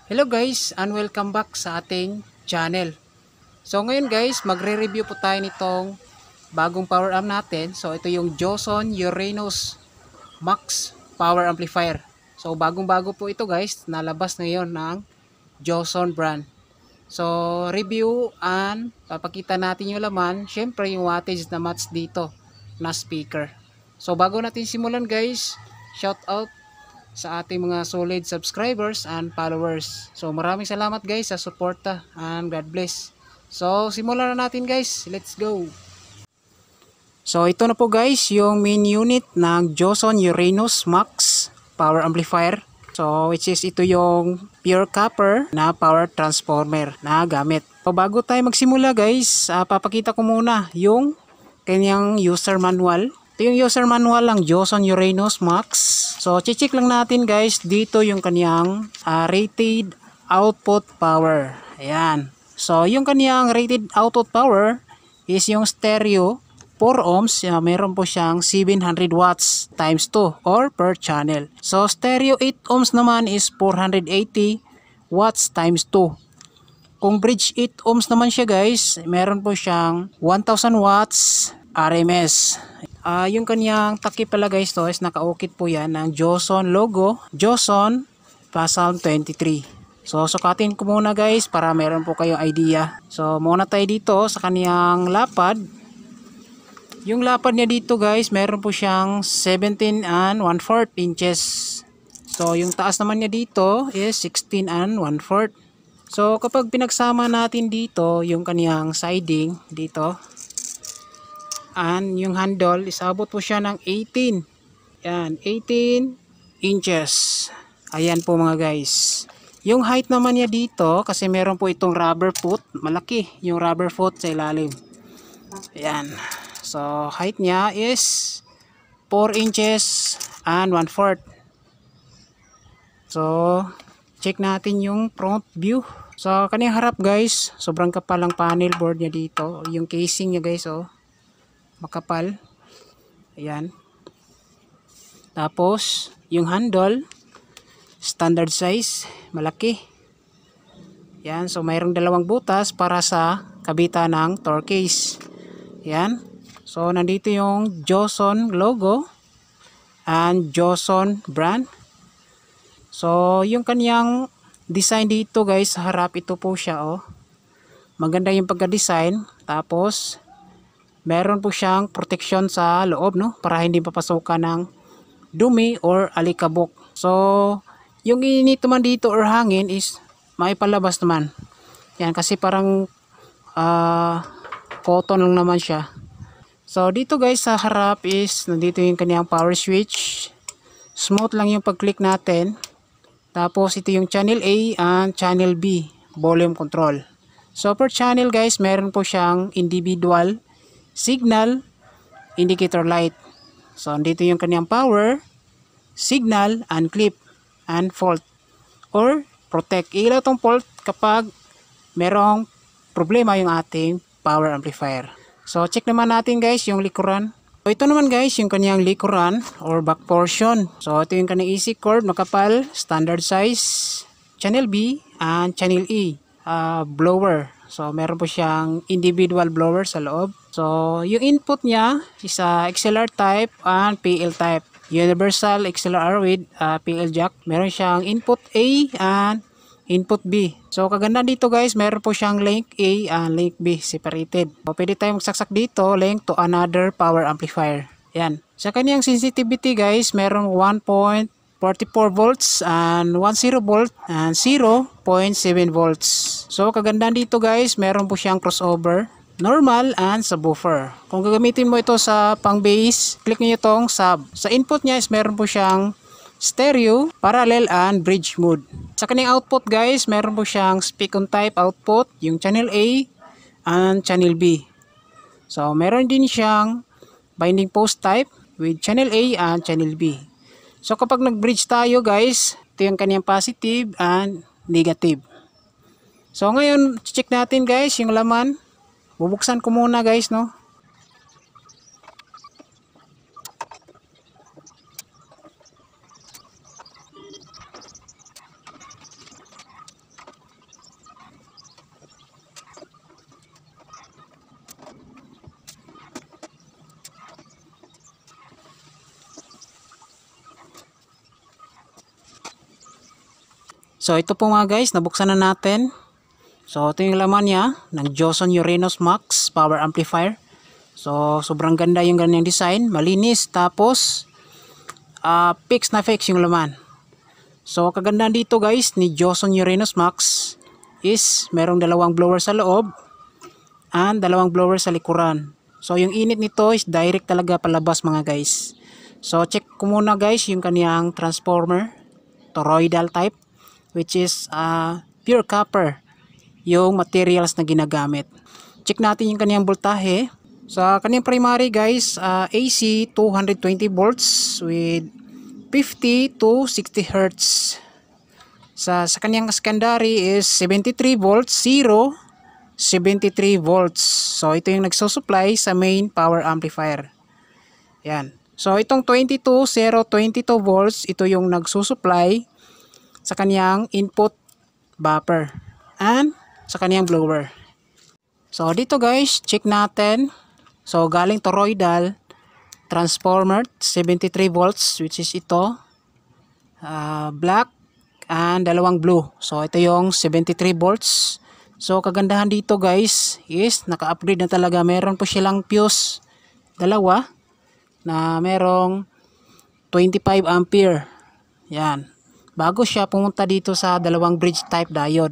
Hello guys and welcome back sa ating channel. So ngayon guys, magre-review po tayo nitong bagong power amp natin. So ito yung Joson Uranus Max Power Amplifier. So bagong-bago po ito guys, nalabas ngayon ng Joson brand. So review and papakita natin yung laman, syempre yung wattage na match dito na speaker. So bago natin simulan guys, shout out sa ating mga solid subscribers and followers. So maraming salamat guys sa suporta and God bless. So simulan na natin guys. Let's go. So ito na po guys yung main unit ng Joson Uranus Max Power Amplifier. So which is ito yung pure copper na power transformer na gamit. So bago tayo magsimula guys, papakita ko muna yung kanyang user manual. Ito yung user manual ng Joson Uranus Max. So, check lang natin guys, dito yung kanyang rated output power. Ayan. So, yung kanyang rated output power is yung stereo 4 ohms. Meron po siyang 700 watts times 2 or per channel. So, stereo 8 ohms naman is 480 watts times 2. Kung bridge 8 ohms naman siya guys, meron po siyang 1000 watts RMS. Yung kanyang takip pala guys to is nakaukit po yan ng Joson logo, Joson Pasal 23. So sukatin ko muna guys para meron po kayong idea. So muna tayo dito sa kanyang lapad. Yung lapad niya dito guys, meron po siyang 17 and 1/4 inches. So yung taas naman niya dito is 16 and 1/4. So kapag pinagsama natin dito yung kaniyang siding dito and yung handle, isabot po siya ng 18. Yan, 18 inches. Ayan po mga guys. Yung height naman niya dito, kasi meron po itong rubber foot, malaki yung rubber foot sa ilalim. Ayan. So height niya is 4 inches and 1/4. So check natin yung front view. So kaniyang harap guys, sobrang kapal ang panel board niya dito. Yung casing niya guys, oh, makapal. Ayan. Tapos yung handle, standard size, malaki. Ayan. So mayroong dalawang butas para sa kabitan ng torque case. Ayan. So nandito yung Joson logo and Joson brand. So yung kaniyang design dito guys, sa harap ito po siya, oh. Maganda yung pagka-design. Tapos meron po siyang protection sa loob, no, para hindi papasukan ng dumi or alikabok. So yung init naman dito or hangin is maipalabas naman. Yan, kasi parang cotton lang naman siya. So dito guys sa harap is nandito yung kaniyang power switch. Smooth lang yung pag-click natin. Tapos ito yung channel A and channel B, volume control. So per channel guys, meron po siyang individual signal indicator light. So andito yung kaniyang power, signal, and clip, and fault or protect. Ilaw tong fault kapag merong problema yung ating power amplifier. So check naman natin guys yung likuran. So ito naman guys yung kaniyang likuran or back portion. So ito yung kaniyang AC cord, makapal, standard size, channel B and channel E, blower. So meron po siyang individual blower sa loob. So yung input niya is XLR type and PL type. Universal XLR with PL jack. Meron siyang input A and input B. So kaganda dito guys, meron po siyang link A and link B separated. So pwede tayong magsaksak dito link to another power amplifier. Yan. Sa kaniyang sensitivity guys, merong 1.44 volts and 10 volt and 0.7 volts. So kaganda dito guys, meron po siyang crossover, normal and subwoofer. Kung gagamitin mo ito sa pang bass, click niyo itong sub. Sa input niya is meron po siyang stereo, parallel, and bridge mode. Sa kanyang output guys, meron po siyang speak on type output, yung channel A and channel B. So meron din siyang binding post type with channel A and channel B. So kapag nag-bridge tayo guys, ito yung kanyang positive and negative. So ngayon, check natin guys yung laman. Bubuksan ko muna guys, no. So ito po mga guys, nabuksan na natin. So ito yung laman niya ng Joson Uranus Max Power Amplifier. So sobrang ganda yung ganyang design, malinis, tapos fix na fix yung laman. So kagandahan dito guys ni Joson Uranus Max is merong dalawang blower sa loob and dalawang blower sa likuran. So yung init nito is direct talaga palabas mga guys. So check ko muna guys yung kaniyang transformer, toroidal type, which is pure copper yung materials na ginagamit. Check natin yung kaniyang voltahe. Sa kaniyang primary guys, AC 220 volts with 50 to 60 Hz. Sa kaniyang secondary is 73 volts, 0, 73 volts. So ito yung nagsusupply sa main power amplifier. Yan. So itong 22 volts, ito yung nagsusupply sa kaniyang input buffer and sa kaniyang blower. So dito guys, check natin. So galing toroidal transformer 73 volts, which is ito black and dalawang blue. So ito yung 73 volts. So kagandahan dito guys is naka-upgrade na talaga. Meron po silang fuse dalawa na merong 25 ampere. Yan. Bago siya pumunta dito sa dalawang bridge type diode.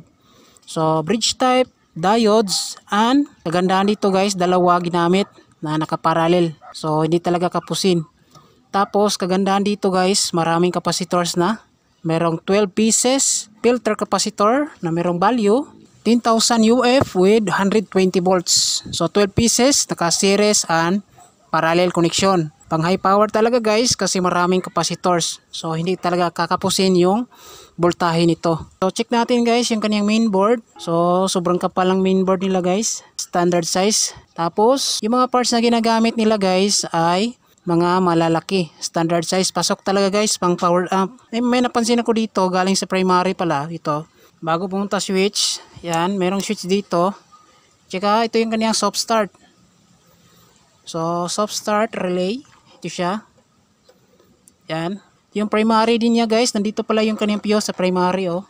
So bridge type diodes, and kagandahan dito guys, dalawa ginamit na nakaparallel. So hindi talaga kapusin. Tapos kagandahan dito guys, maraming capacitors na. Merong 12 pieces filter capacitor na merong value 10,000 UF with 120 volts. So 12 pieces, naka-series and parallel connection. Pang high power talaga guys kasi maraming capacitors. So hindi talaga kakapusin yung voltahe nito. So check natin guys yung kaniyang mainboard. So sobrang kapal ng mainboard nila guys. Standard size. Tapos yung mga parts na ginagamit nila guys ay mga malalaki. Standard size. Pasok talaga guys pang power amp. May napansin ako dito galing sa primary pala. Ito. Bago pumunta switch. Yan. Merong switch dito. Tsaka ito yung kaniyang soft start. So soft start relay. Ito siya. Yan. Yung primary din niya guys. Nandito pala yung kaniyang fuse sa primary oh.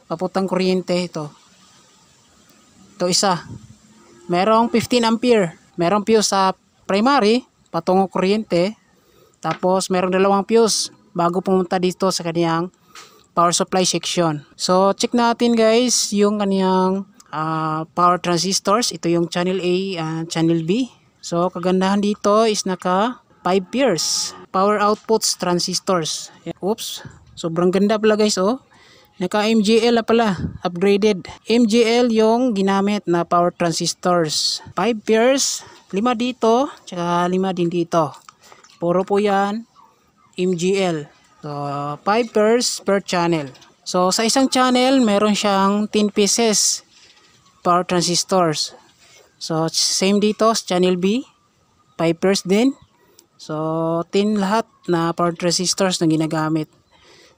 Paputang kuryente ito. Ito isa. Merong 15 ampere. Merong fuse sa primary. Patungo kuryente. Tapos merong dalawang fuse. Bago pumunta dito sa kaniyang power supply section. So check natin guys yung kaniyang power transistors. Ito yung channel A and channel B. So kagandahan dito is naka 5 pairs power outputs transistors. Oops, sobrang ganda pala guys oh. Naka MGL na pala, upgraded. MGL yung ginamit na power transistors. 5 pairs, 5 dito, tsaka 5 din dito. Puro po yan MGL. So 5 pairs per channel. So sa isang channel meron siyang 10 pieces power transistors. So same dito sa channel B, 5 pairs din. So 10 lahat na power transistors na ginagamit.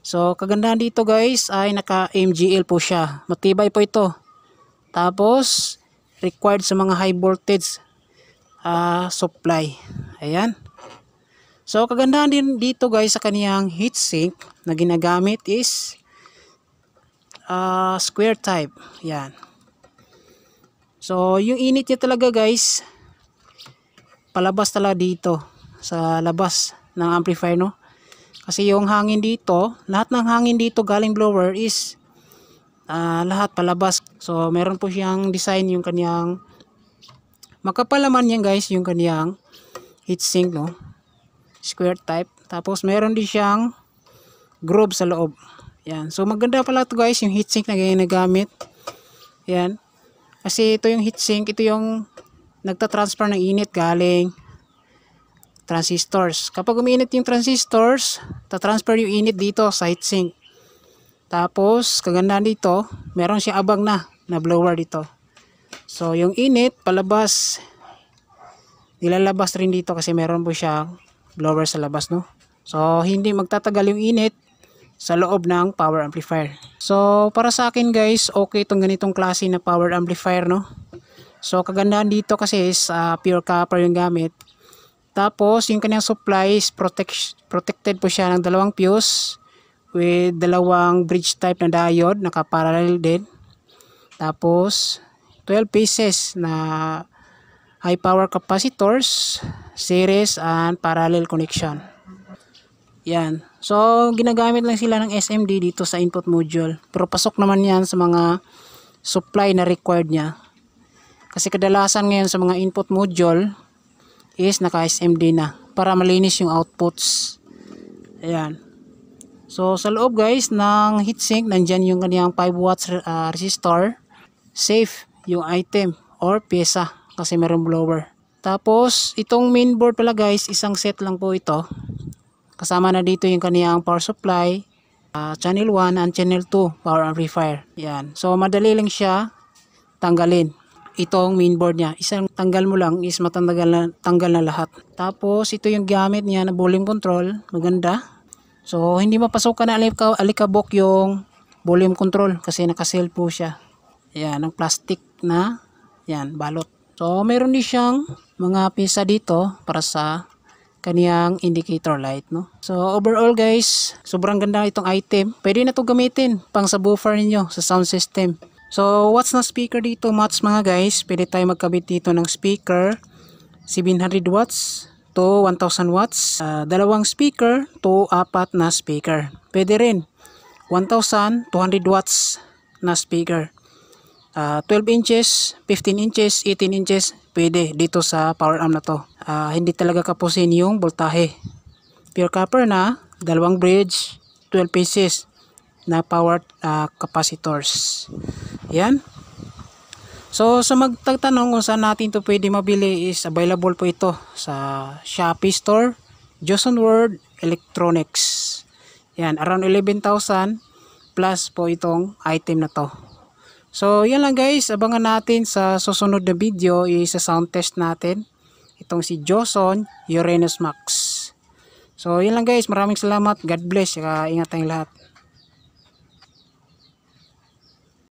So kagandahan dito guys ay naka MGL po siya. Matibay po ito. Tapos required sa mga high voltage supply. Ayan. So kagandahan din dito guys sa kaniyang heatsink na ginagamit is square type. Yan. So yung init niya talaga guys palabas talaga dito sa labas ng amplifier no. Kasi yung hangin dito, lahat ng hangin dito galing blower is lahat palabas. So meron po siyang design yung kaniyang makapal naman yan guys yung kaniyang heatsink no. Square type. Tapos meron din siyang groove sa loob. Yan. So maganda pala to guys yung heatsink na ginagamit. Yan. Kasi ito yung heatsink, ito yung nagtatransfer ng init galing transistors. Kapag uminit yung transistors, tatransfer yung init dito sa heatsink. Tapos, kagandahan dito, meron siya abang na blower dito. So, yung init, palabas, nilalabas rin dito kasi meron po siya blower sa labas, no? So, hindi magtatagal yung init sa loob ng power amplifier. So, para sa akin guys, okay itong ganitong klase na power amplifier, no? So, kagandahan dito kasi is pure copper yung gamit. Tapos, yung kanyang supply is protected po siya ng dalawang fuse with dalawang bridge type na diode, naka-parallel din. Tapos 12 pieces na high power capacitors, series and parallel connection. Yan. So ginagamit lang sila ng SMD dito sa input module. Pero pasok naman yan sa mga supply na required niya. Kasi kadalasan ngayon sa mga input module is naka SMD na para malinis yung outputs. Ayan. So sa loob guys ng heatsink, nandyan yung kaniyang 5 watts resistor. Safe yung item or pyesa kasi meron blower. Tapos itong mainboard pala guys, isang set lang po ito. Kasama na dito yung kaniyang power supply, channel 1 and channel 2 power amplifier. Yan. So madali lang siya tanggalin. Itong mainboard niya, isang tanggal mo lang is tanggal na lahat. Tapos ito yung gamit niya na volume control, maganda. So hindi mapasukan na alikabok yung volume control kasi naka-seal po siya. Yan, ng plastic na yan, balot. So meron din siyang mga pisa dito para sa kaniyang indicator light, no? So overall guys, sobrang ganda itong item. Pwede na to gamitin pang subwoofer ninyo sa sound system. So watts na speaker dito, watts mga guys. Pwede tayo magkabit dito ng speaker 700 watts to 1000 watts. Dalawang speaker to 4 na speaker. Pwede rin 1200 watts na speaker. 12 inches, 15 inches, 18 inches, pwede dito sa power amp na to. Hindi talaga kapusin yung voltahe. Pure copper na, dalawang bridge, 12 pieces na power capacitors. Yan. So sa magtatanong kung saan natin to pwede mabili is available po ito sa Shopee Store, Joson World Electronics. Yan, around 11,000 plus po itong item na to. So yan lang guys, abangan natin sa susunod na video is sa sound test natin itong si Joson Uranus Max. So yan lang guys, maraming salamat, God bless, ingat tayong lahat.